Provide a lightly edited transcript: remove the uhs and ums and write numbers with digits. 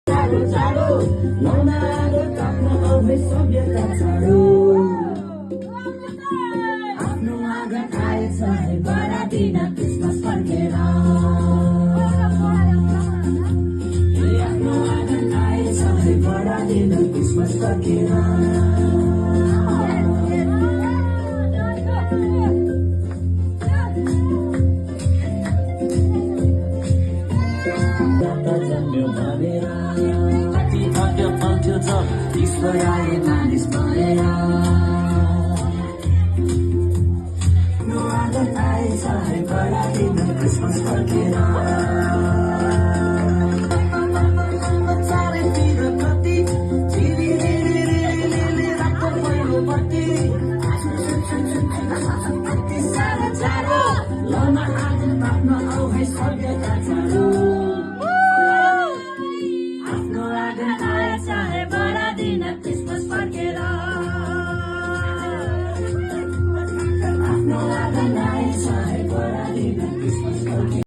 चाँडो चाँडो लाउन आगो ताप्न आउने सभ्यता चाँडो आफ्नो आँगन आएछ है बरादिन क्रिसमस फर्केर आफ्नो आँगन आएछ है बरादिन क्रिसमस फर्केर जन्म्यो भनेर कति भाग्य पाउँथ्यो त ईश्वर आए मानिस भएर नो आँगन आएछ है बरादिन क्रिसमस फर्केर चारैतिर कति झिलिलिलिलिलिलि रातको पहिलो बत्ती कति साह्रो चाँडो लाउन आगो ताप्न आऊ है स्वर्गका चाँडो आफ्नो आँगन